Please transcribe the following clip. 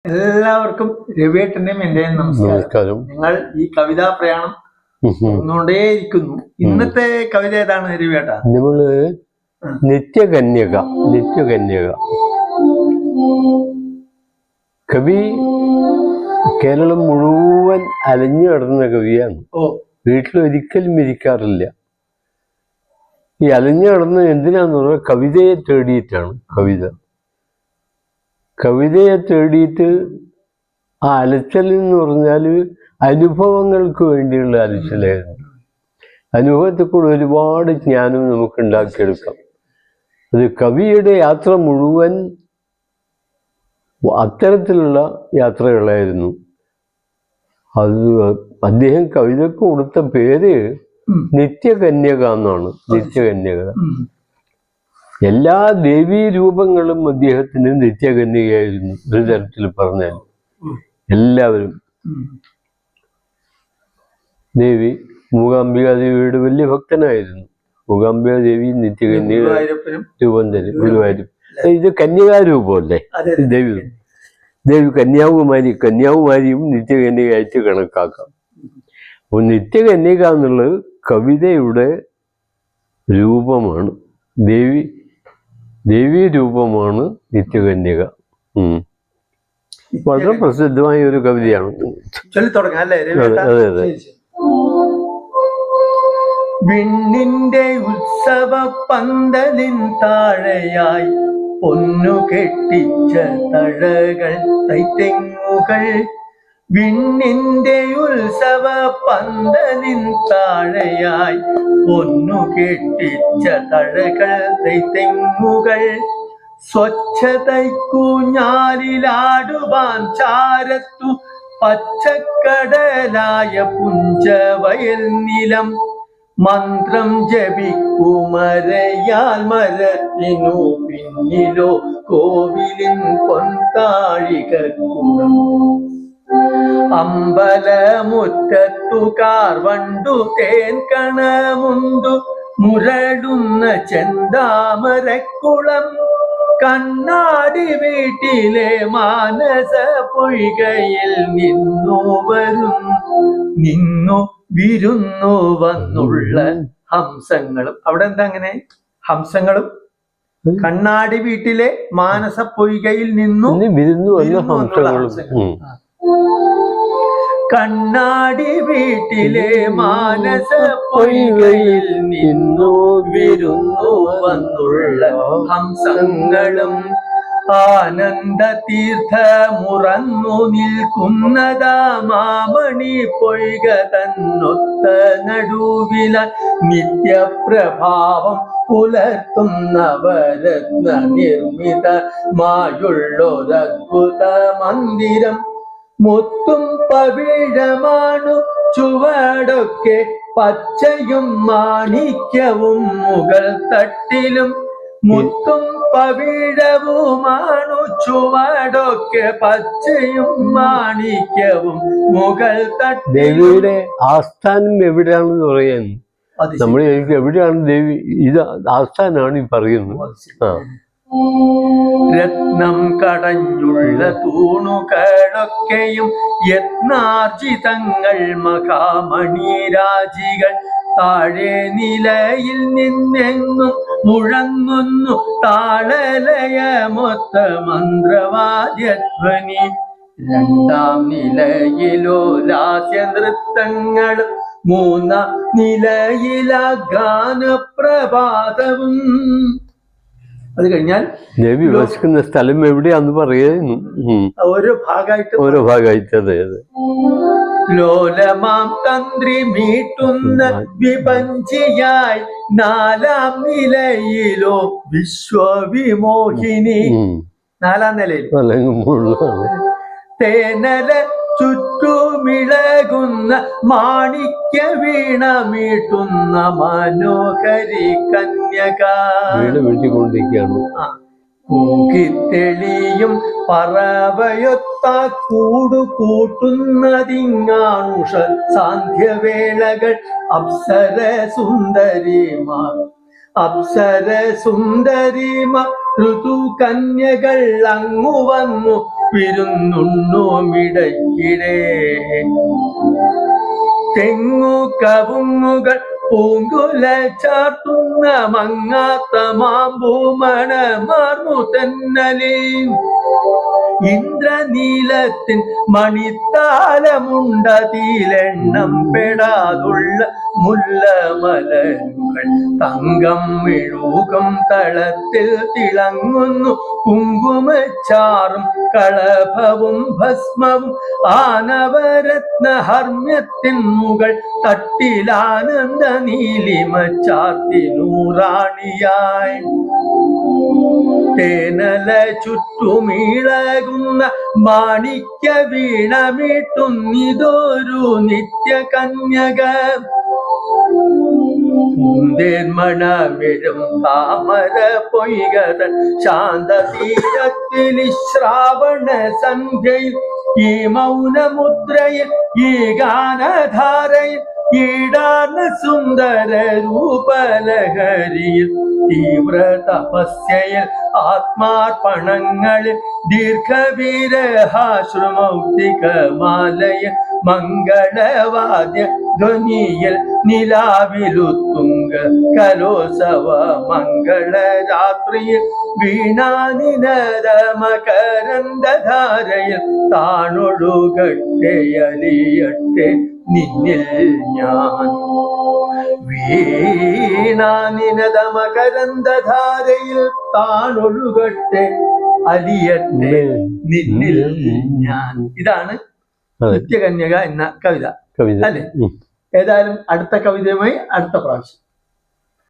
എല്ലാവർക്കും രവിയേട്ടന്റെയും എന്റെയും നമസ്കാരം. ഞങ്ങൾ ഈ കവിതാ പ്രയാണം ഒന്നുകൊണ്ടേയിരിക്കുന്നു. ഇന്നത്തെ കവിത ഏതാണ് രവിയേട്ട? നമ്മള് നിത്യകന്യക. കവി കേരളം മുഴുവൻ അലഞ്ഞു കിടന്ന കവിയാണ്. വീട്ടിലൊരിക്കലും ഇരിക്കാറില്ല. ഈ അലഞ്ഞു കിടന്ന് എന്തിനാന്ന് പറഞ്ഞാൽ കവിതയെ തേടിയിട്ടാണ്. കവിതയെ തേടിയിട്ട് ആ അലച്ചൽ എന്ന് പറഞ്ഞാൽ അനുഭവങ്ങൾക്ക് വേണ്ടിയുള്ള അലച്ചലായിരുന്നു. അനുഭവത്തിൽ കൂടെ ഒരുപാട് ജ്ഞാനം നമുക്ക് ഉണ്ടാക്കിയെടുക്കാം. അത് കവിയുടെ യാത്ര മുഴുവൻ അത്തരത്തിലുള്ള യാത്രകളായിരുന്നു. അത് അദ്ദേഹം കവിതയ്ക്ക് കൊടുത്ത പേര് നിത്യകന്യക എന്നാണ്. നിത്യകന്യക. എല്ലാ ദേവീ രൂപങ്ങളും അദ്ദേഹത്തിന് നിത്യകന്യകയായിരുന്നു. ഒരു തരത്തിൽ പറഞ്ഞാൽ എല്ലാവരും. ദേവി മൂകാംബിക ദേവിയുടെ വലിയ ഭക്തനായിരുന്നു. മൂകാംബിക ദേവി നിത്യകന്യക രൂപം തരും. ഗുരുവായൂരും ഇത് കന്യകാരൂപമല്ലേ? ദേവി കന്യാകുമാരിയും നിത്യകന്യകയായിട്ട് കണക്കാക്കാം. അപ്പോൾ നിത്യകന്യക എന്നുള്ളത് കവിതയുടെ രൂപമാണ്. ദേവീ രൂപമാണ് നിത്യകന്യക. വളരെ പ്രസിദ്ധമായ ഒരു കവിതയാണ്. അതെ അതെ. വിണ്ണിന്റെ ഉത്സവ പന്തലിൻ താഴെയായി പൊന്നു കെട്ടിച്ച തഴകൾ തൈത്തെങ്ങുകൾ. വിണ്ണിന്റെ ഉത്സവ പന്തലിൻ താഴെയായി പൊന്നു കെട്ടിച്ച തഴകൾ തൈത്തെങ്ങുകൾ. സ്വച്ഛതയ്ക്കുഞ്ഞാലിലാടുവാൻ ചാരത്തു പച്ചക്കടലായ പുഞ്ചവയൽ നിലം. മന്ത്രം ജപിക്കുമരയാൽ മരത്തിനു പിന്നിലോ കോവിലിൻ പൊൻതാഴികക്കുളം. അമ്പലമുറ്റത്തു കാർവണ്ടു തേൻ കണമുണ്ടു മുരടുന്ന ചെന്താമരക്കുളം. കണ്ണാടി വീട്ടിലെ മാനസ പൊയ്കയിൽ നിന്നു വിരുന്നു വന്നുള്ള ഹംസങ്ങളും. അവിടെ എന്താ അങ്ങനെ? ഹംസങ്ങളും കണ്ണാടി വീട്ടിലെ മാനസ പൊയ്കയിൽ നിന്നു വിരുന്നു വന്നുള്ള ഹംസങ്ങളും. കണ്ണാടി വീട്ടിലെ മാനസ പൊയ്കയിൽ നിന്നു വിരുന്നു വന്നുള്ള ഹംസങ്ങളും. ആനന്ദ തീർത്ഥമുറന്നു നിൽക്കുന്നതാ മാമണി പൊയ്ക തന്നൊത്ത നടുവില. നിത്യപ്രഭാവം പുലർത്തും നവരത്ന നിർമ്മിതമായുള്ളൊരദ്ഭുത മന്ദിരം. മുത്തും പവിഴമാണു ചുവടൊക്കെ പച്ചയും മാണിക്യവും മുകൾ തട്ടിലും. മുത്തും പവിഴവുമാണു ചുവടൊക്കെ പച്ചയും മാണിക്യവും മുകൾ തട്ടിലും. ദേവിയുടെ ആസ്ഥാനം എവിടെയാണെന്ന് പറയാൻ നമ്മൾ എവിടെയാണ് ദേവി? ഇത് ആസ്ഥാനാണ് ഈ പറയുന്നത്. രത്നം കടഞ്ഞുള്ള തൂണുകളൊക്കെയും യത്നാർജിതങ്ങൾ മഹാമണിരാജികൾ. താഴെ നിലയിൽ നിന്നെങ്ങും മുഴങ്ങുന്നു താളലയമൊത്ത മന്ത്രവാദ്യധ്വനി. രണ്ടാം നിലയിലോ ലാസ്യനൃത്തങ്ങളും മൂന്നാം നിലയിലാ ഗാനപ്രഭാതവും. അത് കഴിഞ്ഞാൽ ദേവി വസിക്കുന്ന സ്ഥലം എവിടെയാന്ന് പറയുന്നു. ഓരോ ഭാഗമായിട്ട്. അതെ അതെ. ലോലമാം തന്ത്രി മീട്ടുന്ന വിപഞ്ചിയായി നാലാം നിലയിലോ വിശ്വവിമോഹിനി. നാലാം നിലയിൽ തേനല ചുറ്റുമിളകുന്ന മാണിക്യ വീണ മീട്ടുന്ന മനോഹരി കന്യക. കൂക്കിത്തെളിയും പറവയൊത്ത കൂടു കൂട്ടുന്നതിങ്ങാണുഷ സാന്ധ്യവേളകൾ. അപ്സര സുന്ദരിമാർ ഋതു കന്യകൾ അങ്ങു വന്നു വിരുന്നുണ്ണുമിടയ്ക്കിടെ. തെങ്ങു കവുങ്ങുകൾ പൂങ്കുല ചാർത്തുന്ന മങ്ങാത്ത മാമ്പൂമണമാർന്നു തെന്നലേ. ഇന്ദ്രനീലത്തിൻ മണിത്താലമുണ്ടതിലെണ്ണം പെടാതുള്ള മുല്ലമലരുകൾ തങ്കം മെഴുകും തളത്തിൽ തിളങ്ങുന്നു. കുങ്കുമച്ചാറും കളഭവും ഭസ്മവും ആനവരത്ന ഹർമ്മ്യത്തിൻ മുകൾ തട്ടിലാനന്ദ നീലിമ ചാർത്തി നൂറാണിയായി. തേനല ചുറ്റുമിളകുന്ന മാണിക്യ വീണമിട്ടുന്നിതൊരു നിത്യ കന്യക. പൂന്തേന്മണമിഴും താമര പൊയ്കതൻ ശാന്തതീരത്തിൽ ശ്രാവണ സന്ധ്യയിൽ ഈ മൗനമുദ്രയിൽ ഈ ഗാനധാരയിൽ ഈടാർന്ന സുന്ദര രൂപലഹരിയിൽ തീവ്ര തപസ്യയിൽ ആത്മാർപ്പണങ്ങളിൽ ദീർഘവീരഹാശ്രുമൗക്തികമാലയിൽ മംഗളവാദ്യ ധ്വനിയിൽ നിലാവിലുത്തുങ്ക കലോത്സവ മംഗളരാത്രിയിൽ വീണാനിനദ മകരന്ദധാരയിൽ താണൊഴുകട്ടെ അലിയട്ടെ നിന്നിൽ ഞാൻ. വീണാനിനദ മകരന്ദധാരയിൽ താണൊഴുകട്ടെ അലിയട്ടെ നിന്നിൽ ഞാൻ. ഇതാണ് നിത്യകന്യക എന്ന കവിത അല്ലെ. ഏതായാലും അടുത്ത കവിതയുമായി അടുത്ത പ്രാവശ്യം.